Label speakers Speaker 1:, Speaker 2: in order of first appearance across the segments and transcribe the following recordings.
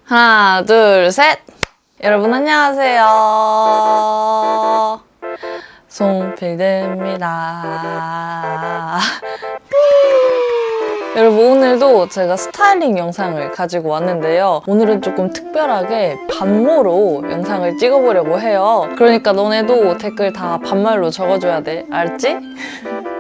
Speaker 1: 하나, 둘, 셋! 여러분 안녕하세요. 송필드입니다. 여러분 오늘도 제가 스타일링 영상을 가지고 왔는데요. 오늘은 조금 특별하게 반모로 영상을 찍어보려고 해요. 그러니까 너네도 댓글 다 반말로 적어줘야 돼. 알지?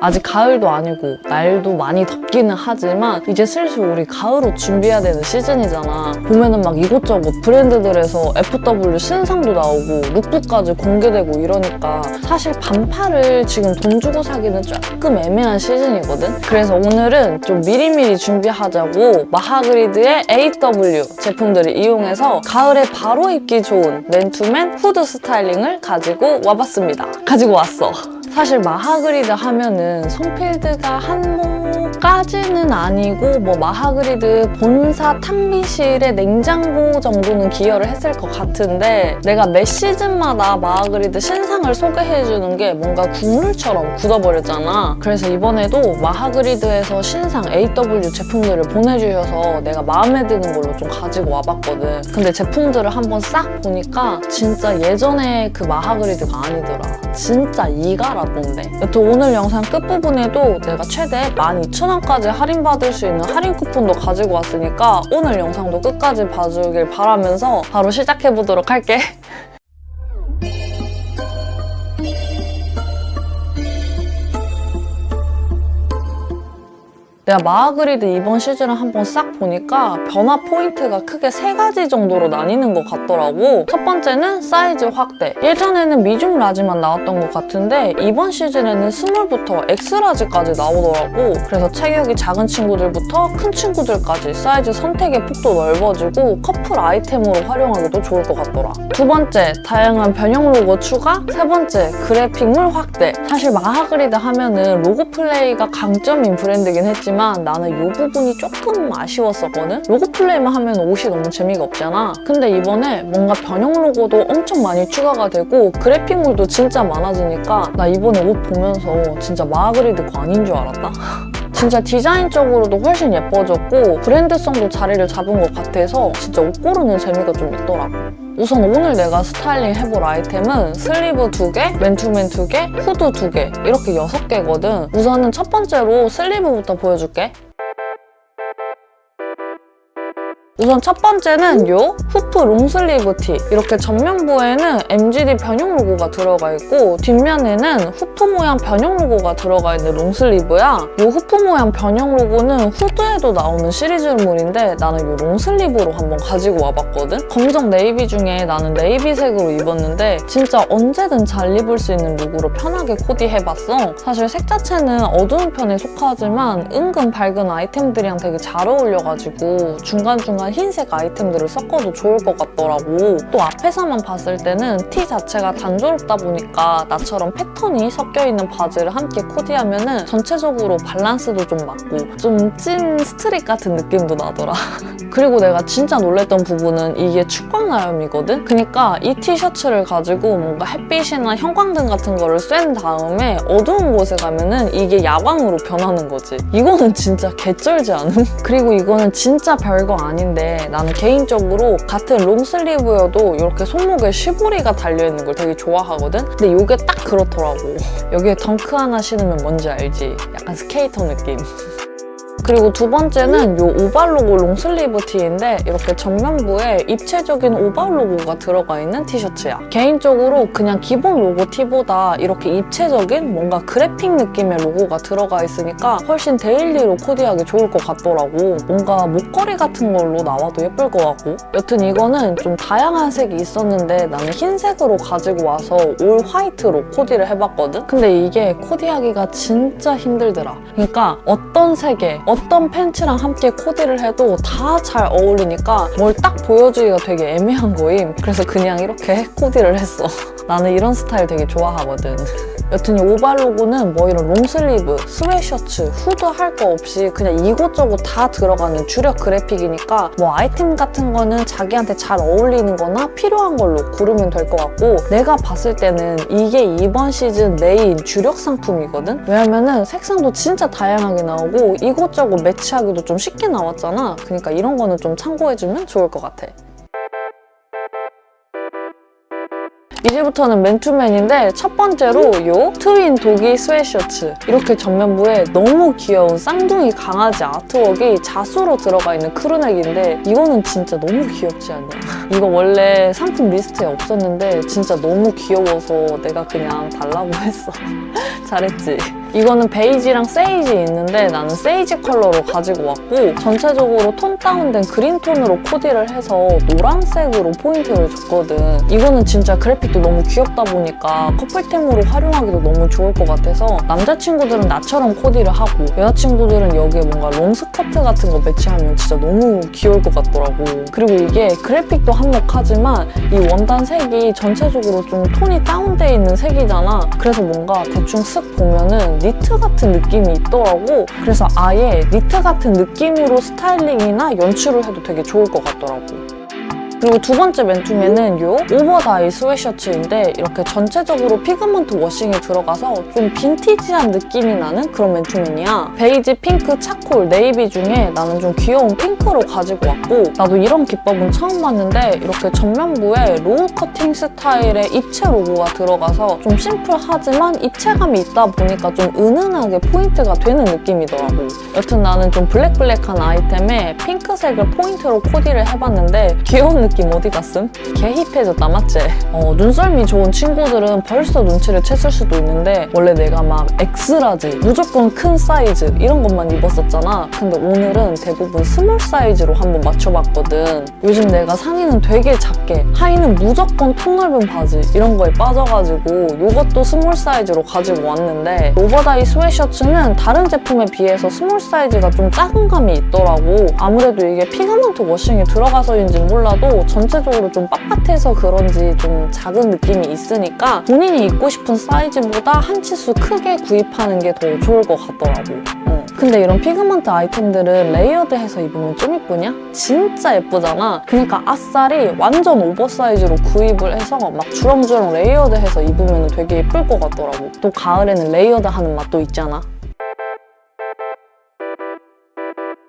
Speaker 1: 아직 가을도 아니고 날도 많이 덥기는 하지만 이제 슬슬 우리 가을옷 준비해야 되는 시즌이잖아. 보면은 막 이곳저곳 브랜드들에서 FW 신상도 나오고 룩북까지 공개되고 이러니까 사실 반팔을 지금 돈 주고 사기는 조금 애매한 시즌이거든. 그래서 오늘은 좀 미리미리 준비하자고 마하그리드의 AW 제품들을 이용해서 가을에 바로 입기 좋은 맨투맨 후드 스타일링을 가지고 왔어. 사실 마하그리드 하면은 송필드가 한모까지는 아니고 뭐 마하그리드 본사 탕비실의 냉장고 정도는 기여를 했을 것 같은데 내가 매 시즌마다 마하그리드 신상을 소개해주는 게 뭔가 국룰처럼 굳어버렸잖아. 그래서 이번에도 마하그리드에서 신상 AW 제품들을 보내주셔서 내가 마음에 드는 걸로 좀 가지고 와봤거든. 근데 제품들을 한번 싹 보니까 진짜 예전에 그 마하그리드가 아니더라. 진짜 이가라던데. 여튼 오늘 영상 끝부분에도 내가 최대 12,000원까지 할인받을 수 있는 할인 쿠폰도 가지고 왔으니까 오늘 영상도 끝까지 봐주길 바라면서 바로 시작해보도록 할게. 내가 마하그리드 이번 시즌을 한번 싹 보니까 변화 포인트가 크게 3가지 정도로 나뉘는 것 같더라고. 첫 번째는 사이즈 확대. 예전에는 미중 라지만 나왔던 것 같은데 이번 시즌에는 스몰부터 엑스라지까지 나오더라고. 그래서 체격이 작은 친구들부터 큰 친구들까지 사이즈 선택의 폭도 넓어지고 커플 아이템으로 활용하기도 좋을 것 같더라. 두 번째, 다양한 변형 로고 추가. 세 번째, 그래픽물 확대. 사실 마하그리드 하면은 로고 플레이가 강점인 브랜드긴 했지만 나는 이 부분이 조금 아쉬웠었거든? 로고 플레이만 하면 옷이 너무 재미가 없잖아. 근데 이번에 뭔가 변형 로고도 엄청 많이 추가가 되고 그래픽물도 진짜 많아지니까 나 이번에 옷 보면서 진짜 마하그리드 거 아닌 줄 알았다. 진짜 디자인적으로도 훨씬 예뻐졌고 브랜드성도 자리를 잡은 것 같아서 진짜 옷 고르는 재미가 좀 있더라고. 우선 오늘 내가 스타일링 해볼 아이템은 슬리브 2개, 맨투맨 2개, 후드 2개 이렇게 6개거든. 우선은 첫 번째로 슬리브부터 보여줄게. 우선 첫 번째는 요 후프 롱슬리브 티. 이렇게 전면부에는 MGD 변형 로고가 들어가 있고 뒷면에는 후프 모양 변형 로고가 들어가 있는 롱슬리브야. 요 후프 모양 변형 로고는 후드에도 나오는 시리즈물인데 나는 요 롱슬리브로 한번 가지고 와봤거든. 검정 네이비 중에 나는 네이비색으로 입었는데 진짜 언제든 잘 입을 수 있는 룩으로 편하게 코디해봤어. 사실 색 자체는 어두운 편에 속하지만 은근 밝은 아이템들이랑 되게 잘 어울려가지고 중간중간 흰색 아이템들을 섞어도 좋을 것 같더라고. 또 앞에서만 봤을 때는 티 자체가 단조롭다 보니까 나처럼 패턴이 섞여있는 바지를 함께 코디하면은 전체적으로 밸런스도 좀 맞고 좀 찐 스트릿 같은 느낌도 나더라. 그리고 내가 진짜 놀랬던 부분은 이게 축광 나염이거든? 그러니까 이 티셔츠를 가지고 뭔가 햇빛이나 형광등 같은 거를 쐰 다음에 어두운 곳에 가면은 이게 야광으로 변하는 거지. 이거는 진짜 개쩔지 않음? 그리고 이거는 진짜 별거 아닌데 나는 개인적으로 같은 롱슬리브여도 이렇게 손목에 쉬보리가 달려있는 걸 되게 좋아하거든? 근데 이게 딱 그렇더라고. 여기에 덩크 하나 신으면 뭔지 알지? 약간 스케이터 느낌. 그리고 두 번째는 이 오발 로고 롱슬리브 티인데 이렇게 전면부에 입체적인 오발 로고가 들어가 있는 티셔츠야. 개인적으로 그냥 기본 로고 티보다 이렇게 입체적인 뭔가 그래픽 느낌의 로고가 들어가 있으니까 훨씬 데일리로 코디하기 좋을 것 같더라고. 뭔가 목걸이 같은 걸로 나와도 예쁠 것 같고. 여튼 이거는 좀 다양한 색이 있었는데 나는 흰색으로 가지고 와서 올 화이트로 코디를 해봤거든? 근데 이게 코디하기가 진짜 힘들더라. 그러니까 어떤 색에 어떤 팬츠랑 함께 코디를 해도 다 잘 어울리니까 뭘 딱 보여주기가 되게 애매한 거임. 그래서 그냥 이렇게 코디를 했어. 나는 이런 스타일 되게 좋아하거든. 여튼 이 오발 로고는 뭐 이런 롱슬리브, 스웨셔츠, 후드 할 거 없이 그냥 이곳저곳 다 들어가는 주력 그래픽이니까 뭐 아이템 같은 거는 자기한테 잘 어울리는 거나 필요한 걸로 고르면 될 것 같고 내가 봤을 때는 이게 이번 시즌 메인 주력 상품이거든? 왜냐면은 색상도 진짜 다양하게 나오고 이곳저곳 매치하기도 좀 쉽게 나왔잖아. 그러니까 이런 거는 좀 참고해주면 좋을 것 같아. 이제부터는 맨투맨인데 첫 번째로 요 트윈 도기 스웨셔츠. 이렇게 전면부에 너무 귀여운 쌍둥이 강아지 아트웍이 자수로 들어가 있는 크루넥인데 이거는 진짜 너무 귀엽지 않냐? 이거 원래 상품 리스트에 없었는데 진짜 너무 귀여워서 내가 그냥 달라고 했어. 잘했지? 이거는 베이지랑 세이지 있는데 나는 세이지 컬러로 가지고 왔고 전체적으로 톤 다운된 그린 톤으로 코디를 해서 노란색으로 포인트를 줬거든. 이거는 진짜 그래픽도 너무 귀엽다 보니까 커플템으로 활용하기도 너무 좋을 것 같아서 남자친구들은 나처럼 코디를 하고 여자친구들은 여기에 뭔가 롱스커트 같은 거 매치하면 진짜 너무 귀여울 것 같더라고. 그리고 이게 그래픽도 한몫하지만 이 원단 색이 전체적으로 좀 톤이 다운되어 있는 색이잖아. 그래서 뭔가 대충 쓱 보면은 니트 같은 느낌이 있더라고. 그래서 아예 니트 같은 느낌으로 스타일링이나 연출을 해도 되게 좋을 것 같더라고. 그리고 두 번째 맨투맨은 요 오버다이 스웨셔츠인데 이렇게 전체적으로 피그먼트 워싱이 들어가서 좀 빈티지한 느낌이 나는 그런 맨투맨이야. 베이지, 핑크, 차콜, 네이비 중에 나는 좀 귀여운 핑크로 가지고 왔고 나도 이런 기법은 처음 봤는데 이렇게 전면부에 로우 커팅 스타일의 입체 로고가 들어가서 좀 심플하지만 입체감이 있다 보니까 좀 은은하게 포인트가 되는 느낌이더라고. 여튼 나는 좀 블랙블랙한 아이템에 핑크색을 포인트로 코디를 해봤는데 귀여운 느낌 어디 갔음? 개 힙해졌다 맞지? 눈썰미 좋은 친구들은 벌써 눈치를 챘을 수도 있는데 원래 내가 막 엑스라지, 무조건 큰 사이즈 이런 것만 입었었잖아. 근데 오늘은 대부분 스몰 사이즈로 한번 맞춰봤거든. 요즘 내가 상의는 되게 작게, 하의는 무조건 통넓은 바지 이런 거에 빠져가지고 이것도 스몰 사이즈로 가지고 왔는데 오버다이 스웨셔츠는 다른 제품에 비해서 스몰 사이즈가 좀 작은 감이 있더라고. 아무래도 이게 피그먼트 워싱이 들어가서인지 몰라도 전체적으로 좀 빳빳해서 그런지 좀 작은 느낌이 있으니까 본인이 입고 싶은 사이즈보다 한 치수 크게 구입하는 게 더 좋을 것 같더라고. 근데 이런 피그먼트 아이템들은 레이어드해서 입으면 좀 이쁘냐? 진짜 예쁘잖아. 그러니까 아싸리 완전 오버사이즈로 구입을 해서 막 주렁주렁 레이어드해서 입으면 되게 예쁠 것 같더라고. 또 가을에는 레이어드하는 맛도 있잖아.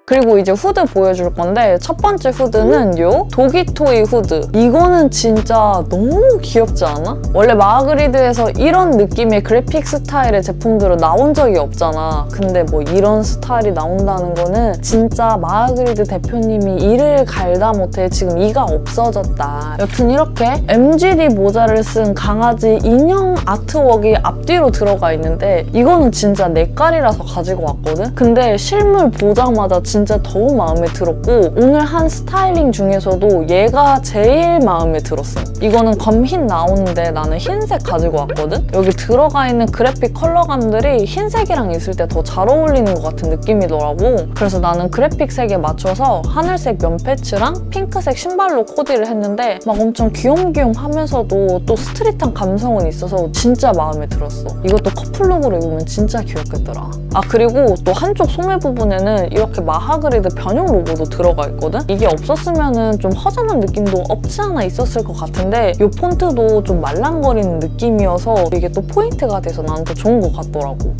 Speaker 1: 그리고 이제 후드 보여줄 건데 첫 번째 후드는 요 도기토이 후드. 이거는 진짜 너무 귀엽지 않아? 원래 마그리드에서 이런 느낌의 그래픽 스타일의 제품들은 나온 적이 없잖아. 근데 뭐 이런 스타일이 나온다는 거는 진짜 마그리드 대표님이 이를 갈다 못해 지금 이가 없어졌다. 여튼 이렇게 MGD 모자를 쓴 강아지 인형 아트웍이 앞뒤로 들어가 있는데 이거는 진짜 내 깔이라서 가지고 왔거든? 근데 실물 보자마자 진짜 너무 마음에 들었고 오늘 한 스타일링 중에서도 얘가 제일 마음에 들었어. 이거는 검흰 나오는데 나는 흰색 가지고 왔거든? 여기 들어가 있는 그래픽 컬러감들이 흰색이랑 있을 때 더 잘 어울리는 것 같은 느낌이더라고. 그래서 나는 그래픽 색에 맞춰서 하늘색 면패치랑 핑크색 신발로 코디를 했는데 막 엄청 귀염귀염 하면서도 또 스트릿한 감성은 있어서 진짜 마음에 들었어. 이것도 커플룩으로 입으면 진짜 귀엽겠더라. 아 그리고 또 한쪽 소매 부분에는 이렇게 마하그리드 변형 로고도 들어가 있거든? 이게 없었으면 좀 허전한 느낌도 없지 않아 있었을 것 같은데 이 폰트도 좀 말랑거리는 느낌이어서 이게 또 포인트가 돼서 나는 더 좋은 것 같더라고.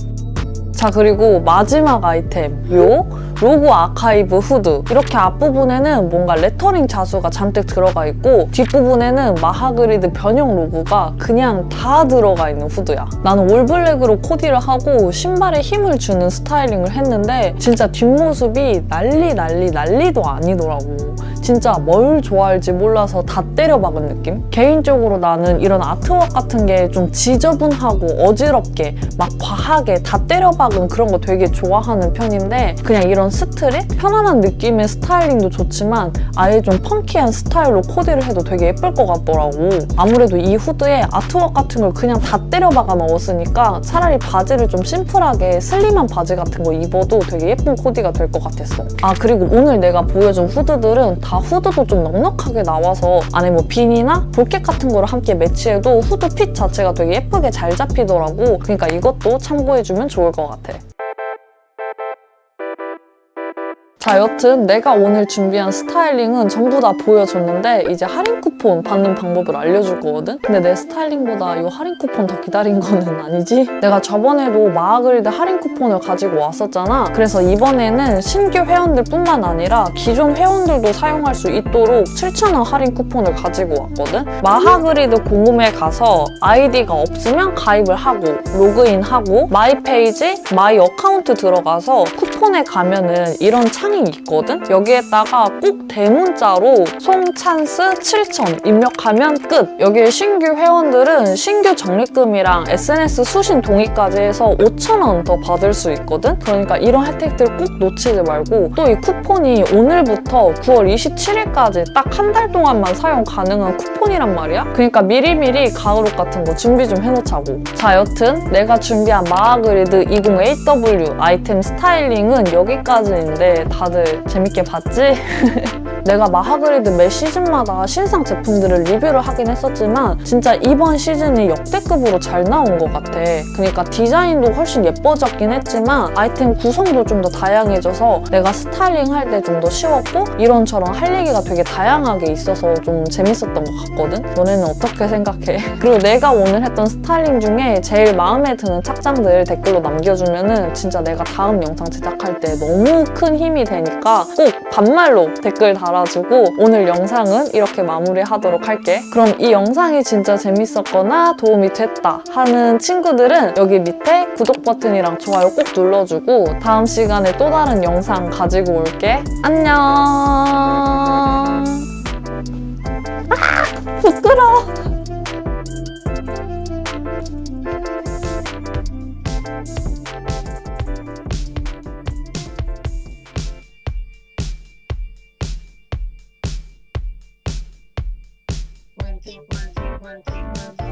Speaker 1: 자 그리고 마지막 아이템 요 로고 아카이브 후드. 이렇게 앞부분에는 뭔가 레터링 자수가 잔뜩 들어가 있고 뒷부분에는 마하그리드 변형 로고가 그냥 다 들어가 있는 후드야. 나는 올블랙으로 코디를 하고 신발에 힘을 주는 스타일링을 했는데 진짜 뒷모습이 난리도 아니더라고. 진짜 뭘 좋아할지 몰라서 다 때려박은 느낌? 개인적으로 나는 이런 아트웍 같은 게 좀 지저분하고 어지럽게 막 과하게 다 때려박은 그런 거 되게 좋아하는 편인데 그냥 이런 스트릿? 편안한 느낌의 스타일링도 좋지만 아예 좀 펑키한 스타일로 코디를 해도 되게 예쁠 것 같더라고. 아무래도 이 후드에 아트웍 같은 걸 그냥 다 때려박아 넣었으니까 차라리 바지를 좀 심플하게 슬림한 바지 같은 거 입어도 되게 예쁜 코디가 될 것 같았어. 아 그리고 오늘 내가 보여준 후드들은 다 후드도 좀 넉넉하게 나와서 안에 뭐 비니나 볼켓 같은 거를 함께 매치해도 후드 핏 자체가 되게 예쁘게 잘 잡히더라고. 그러니까 이것도 참고해주면 좋을 것 같아. 자, 여튼 내가 오늘 준비한 스타일링은 전부 다 보여줬는데 이제 할인 쿠폰 받는 방법을 알려줄 거거든? 근데 내 스타일링보다 이 할인 쿠폰 더 기다린 거는 아니지? 내가 저번에도 마하그리드 할인 쿠폰을 가지고 왔었잖아. 그래서 이번에는 신규 회원들 뿐만 아니라 기존 회원들도 사용할 수 있도록 7,000원 할인 쿠폰을 가지고 왔거든? 마하그리드 공홈에 가서 아이디가 없으면 가입을 하고 로그인하고 마이 페이지, 마이 어카운트 들어가서 쿠폰에 가면은 이런 창이 있거든? 여기에다가 꼭 대문자로 송찬스 7,000 입력하면 끝! 여기에 신규 회원들은 신규 적립금이랑 SNS 수신 동의까지 해서 5,000원 더 받을 수 있거든? 그러니까 이런 혜택들 꼭 놓치지 말고 또 이 쿠폰이 오늘부터 9월 27일까지 딱 한 달 동안만 사용 가능한 쿠폰이란 말이야? 그러니까 미리미리 가을옷 같은 거 준비 좀 해놓자고. 자, 여튼 내가 준비한 마하그리드 208W 아이템 스타일링은 여기까지인데 다들 재밌게 봤지? 내가 마하그리드 매 시즌마다 신상 제품들을 리뷰를 하긴 했었지만 진짜 이번 시즌이 역대급으로 잘 나온 것 같아. 그러니까 디자인도 훨씬 예뻐졌긴 했지만 아이템 구성도 좀 더 다양해져서 내가 스타일링 할 때 좀 더 쉬웠고 이런저런 할 얘기가 되게 다양하게 있어서 좀 재밌었던 것 같거든? 너네는 어떻게 생각해? 그리고 내가 오늘 했던 스타일링 중에 제일 마음에 드는 착장들 댓글로 남겨주면은 진짜 내가 다음 영상 제작할 때 너무 큰 힘이 되니까 꼭 반말로 댓글 달아주고 오늘 영상은 이렇게 마무리하도록 할게. 그럼 이 영상이 진짜 재밌었거나 도움이 됐다 하는 친구들은 여기 밑에 구독 버튼이랑 좋아요 꼭 눌러주고 다음 시간에 또 다른 영상 가지고 올게. 안녕. 부끄러워.
Speaker 2: One, two, one, two, one, two, one, two.